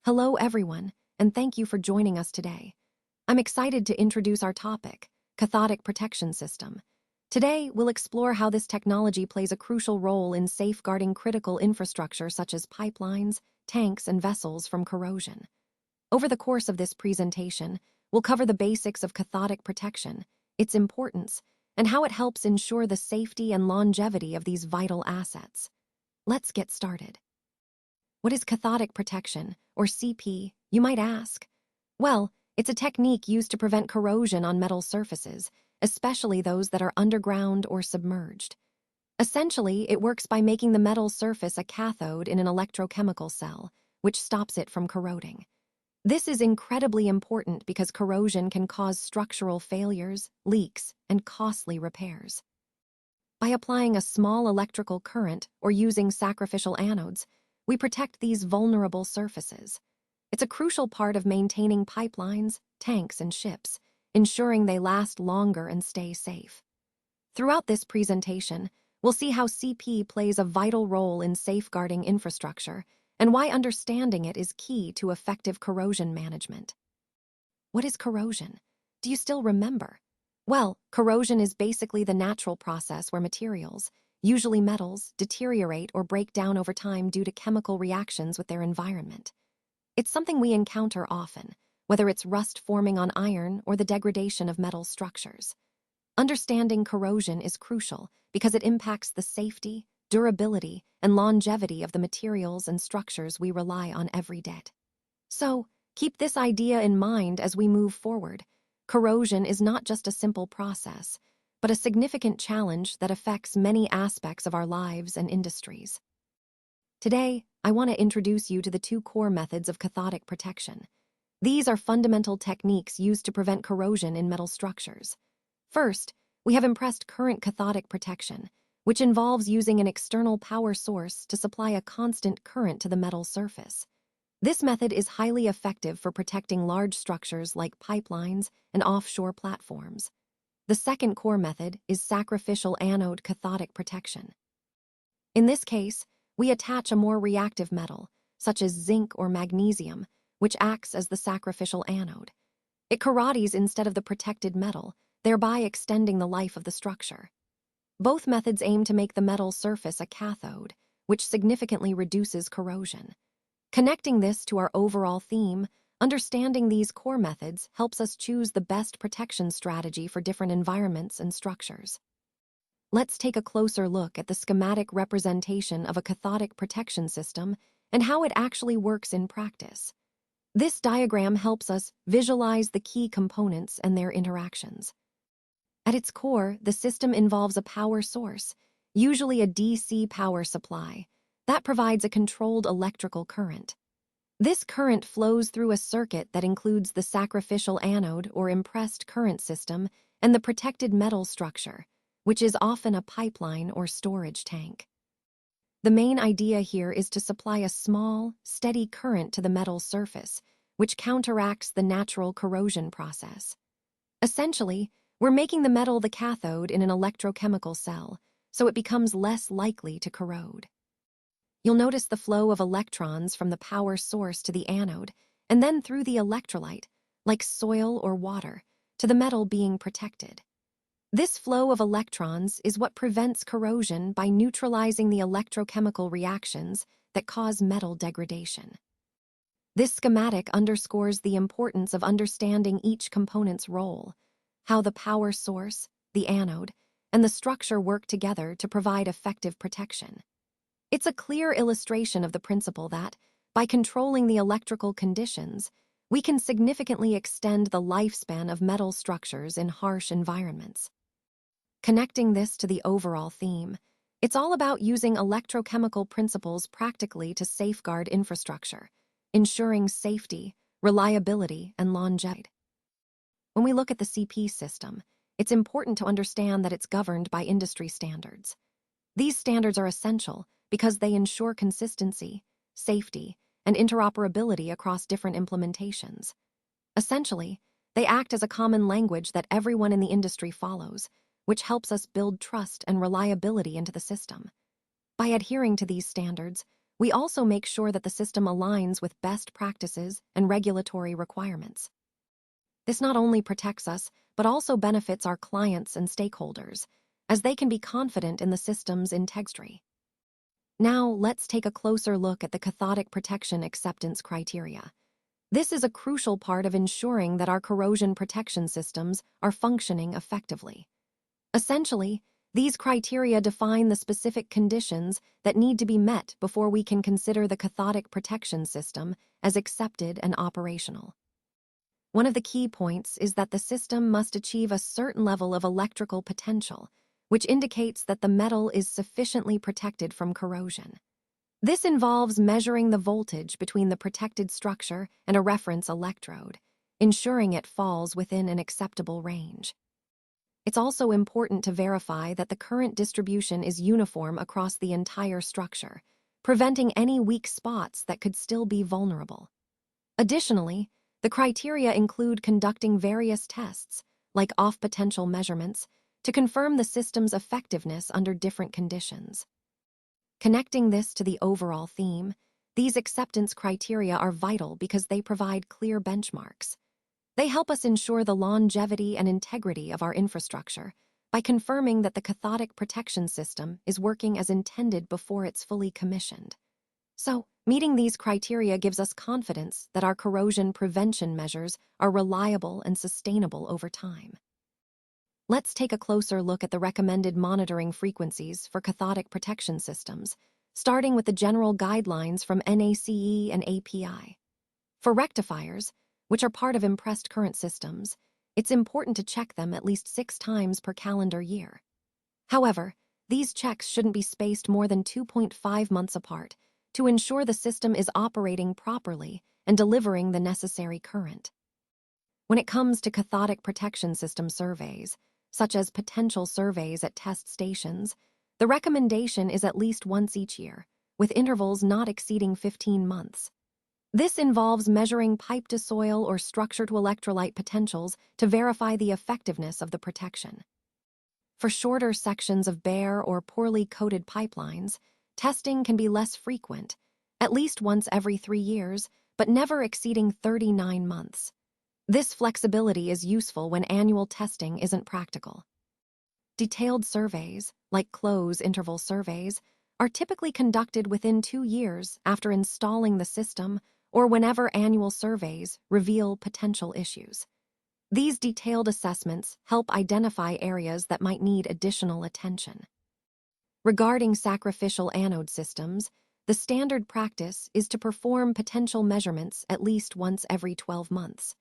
Hello, everyone, and thank you for joining us today. I'm excited to introduce our topic, Cathodic Protection System. Today, we'll explore how this technology plays a crucial role in safeguarding critical infrastructure such as pipelines, tanks, and vessels from corrosion. Over the course of this presentation, we'll cover the basics of cathodic protection, its importance, and how it helps ensure the safety and longevity of these vital assets. Let's get started. What is cathodic protection, or CP, you might ask? Well, it's a technique used to prevent corrosion on metal surfaces, especially those that are underground or submerged. Essentially, it works by making the metal surface a cathode in an electrochemical cell, which stops it from corroding. This is incredibly important because corrosion can cause structural failures, leaks, and costly repairs. By applying a small electrical current or using sacrificial anodes, we protect these vulnerable surfaces. It's a crucial part of maintaining pipelines, tanks, and ships, ensuring they last longer and stay safe. Throughout this presentation, we'll see how CP plays a vital role in safeguarding infrastructure and why understanding it is key to effective corrosion management. What is corrosion? Do you still remember? Well, corrosion is basically the natural process where materials, usually metals, deteriorate or break down over time due to chemical reactions with their environment. It's something we encounter often, whether it's rust forming on iron or the degradation of metal structures. Understanding corrosion is crucial because it impacts the safety, durability, and longevity of the materials and structures we rely on every day. So, keep this idea in mind as we move forward. Corrosion is not just a simple process, but a significant challenge that affects many aspects of our lives and industries. Today, I want to introduce you to the two core methods of cathodic protection. These are fundamental techniques used to prevent corrosion in metal structures. First, we have impressed current cathodic protection, which involves using an external power source to supply a constant current to the metal surface. This method is highly effective for protecting large structures like pipelines and offshore platforms. The second core method is sacrificial anode cathodic protection. In this case, we attach a more reactive metal, such as zinc or magnesium, which acts as the sacrificial anode. It corrodes instead of the protected metal, thereby extending the life of the structure. Both methods aim to make the metal surface a cathode, which significantly reduces corrosion. Connecting this to our overall theme, understanding these core methods helps us choose the best protection strategy for different environments and structures. Let's take a closer look at the schematic representation of a cathodic protection system and how it actually works in practice. This diagram helps us visualize the key components and their interactions. At its core, the system involves a power source, usually a DC power supply, that provides a controlled electrical current. This current flows through a circuit that includes the sacrificial anode or impressed current system and the protected metal structure, which is often a pipeline or storage tank. The main idea here is to supply a small, steady current to the metal surface, which counteracts the natural corrosion process. Essentially, we're making the metal the cathode in an electrochemical cell, so it becomes less likely to corrode. You'll notice the flow of electrons from the power source to the anode, and then through the electrolyte, like soil or water, to the metal being protected. This flow of electrons is what prevents corrosion by neutralizing the electrochemical reactions that cause metal degradation. This schematic underscores the importance of understanding each component's role, how the power source, the anode, and the structure work together to provide effective protection. It's a clear illustration of the principle that, by controlling the electrical conditions, we can significantly extend the lifespan of metal structures in harsh environments. Connecting this to the overall theme, it's all about using electrochemical principles practically to safeguard infrastructure, ensuring safety, reliability, and longevity. When we look at the CP system, it's important to understand that it's governed by industry standards. These standards are essential because they ensure consistency, safety, and interoperability across different implementations. Essentially, they act as a common language that everyone in the industry follows, which helps us build trust and reliability into the system. By adhering to these standards, We also make sure that the system aligns with best practices and regulatory requirements. This not only protects us, but also benefits our clients and stakeholders, as they can be confident in the system's integrity. Now, let's take a closer look at the cathodic protection acceptance criteria. This is a crucial part of ensuring that our corrosion protection systems are functioning effectively. Essentially, these criteria define the specific conditions that need to be met before we can consider the cathodic protection system as accepted and operational. One of the key points is that the system must achieve a certain level of electrical potential, which indicates that the metal is sufficiently protected from corrosion. This involves measuring the voltage between the protected structure and a reference electrode, ensuring it falls within an acceptable range. It's also important to verify that the current distribution is uniform across the entire structure, preventing any weak spots that could still be vulnerable. Additionally, the criteria include conducting various tests, like off-potential measurements, to confirm the system's effectiveness under different conditions. Connecting this to the overall theme, these acceptance criteria are vital because they provide clear benchmarks. They help us ensure the longevity and integrity of our infrastructure by confirming that the cathodic protection system is working as intended before it's fully commissioned. So, meeting these criteria gives us confidence that our corrosion prevention measures are reliable and sustainable over time. Let's take a closer look at the recommended monitoring frequencies for cathodic protection systems, starting with the general guidelines from NACE and API. For rectifiers, which are part of impressed current systems, it's important to check them at least 6 times per calendar year. However, these checks shouldn't be spaced more than 2.5 months apart to ensure the system is operating properly and delivering the necessary current. When it comes to cathodic protection system surveys, such as potential surveys at test stations, the recommendation is at least once each year, with intervals not exceeding 15 months. This involves measuring pipe-to-soil or structure-to-electrolyte potentials to verify the effectiveness of the protection. For shorter sections of bare or poorly coated pipelines, testing can be less frequent, at least once every 3 years, but never exceeding 39 months. This flexibility is useful when annual testing isn't practical. Detailed surveys, like close interval surveys, are typically conducted within 2 years after installing the system or whenever annual surveys reveal potential issues. These detailed assessments help identify areas that might need additional attention. Regarding sacrificial anode systems, the standard practice is to perform potential measurements at least once every 12 months.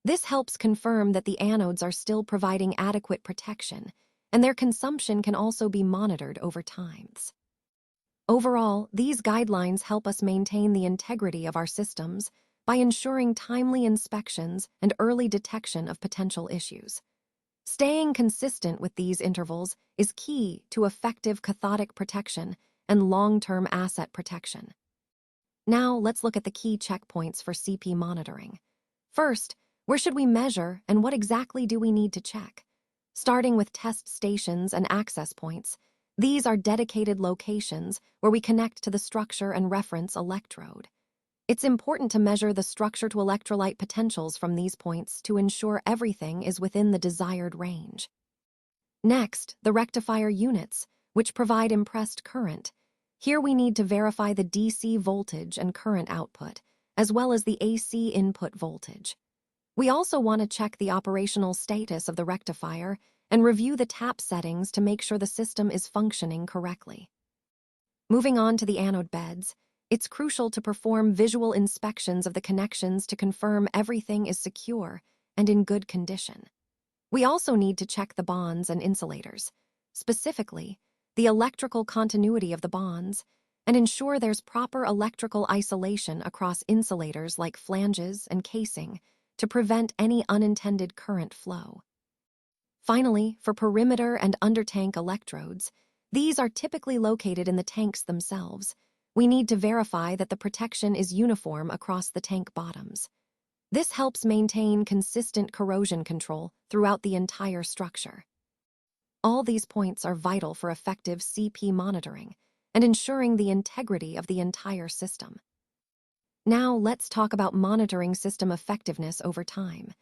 This helps confirm that the anodes are still providing adequate protection, and their consumption can also be monitored over time. Overall, these guidelines help us maintain the integrity of our systems by ensuring timely inspections and early detection of potential issues. Staying consistent with these intervals is key to effective cathodic protection and long-term asset protection. Now, let's look at the key checkpoints for CP monitoring. First, where should we measure and what exactly do we need to check? Starting with test stations and access points, these are dedicated locations where we connect to the structure and reference electrode. It's important to measure the structure-to-electrolyte potentials from these points to ensure everything is within the desired range. Next, the rectifier units, which provide impressed current. Here we need to verify the DC voltage and current output, as well as the AC input voltage. We also want to check the operational status of the rectifier and review the tap settings to make sure the system is functioning correctly. Moving on to the anode beds, it's crucial to perform visual inspections of the connections to confirm everything is secure and in good condition. We also need to check the bonds and insulators, specifically the electrical continuity of the bonds, and ensure there's proper electrical isolation across insulators like flanges and casing to prevent any unintended current flow. Finally, for perimeter and under-tank electrodes, these are typically located in the tanks themselves. We need to verify that the protection is uniform across the tank bottoms. This helps maintain consistent corrosion control throughout the entire structure. All these points are vital for effective CP monitoring, and ensuring the integrity of the entire system. Now, let's talk about monitoring system effectiveness over time.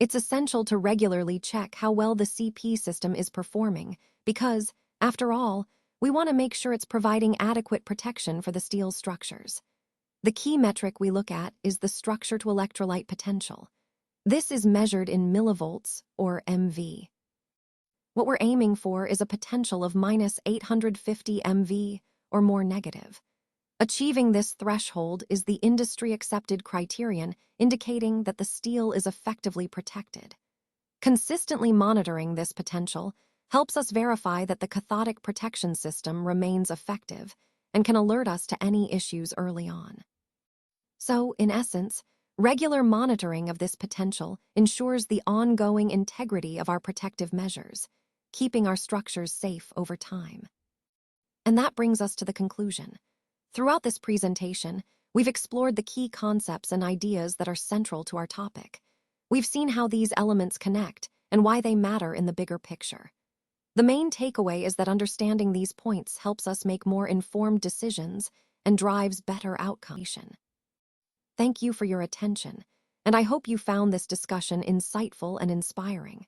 It's essential to regularly check how well the CP system is performing because, after all, we want to make sure it's providing adequate protection for the steel structures. The key metric we look at is the structure-to-electrolyte potential. This is measured in millivolts, or MV. What we're aiming for is a potential of minus 850 MV or more negative. Achieving this threshold is the industry-accepted criterion indicating that the steel is effectively protected. Consistently monitoring this potential helps us verify that the cathodic protection system remains effective and can alert us to any issues early on. So, in essence, regular monitoring of this potential ensures the ongoing integrity of our protective measures, keeping our structures safe over time. And that brings us to the conclusion. Throughout this presentation, we've explored the key concepts and ideas that are central to our topic. We've seen how these elements connect and why they matter in the bigger picture. The main takeaway is that understanding these points helps us make more informed decisions and drives better outcomes. Thank you for your attention, and I hope you found this discussion insightful and inspiring.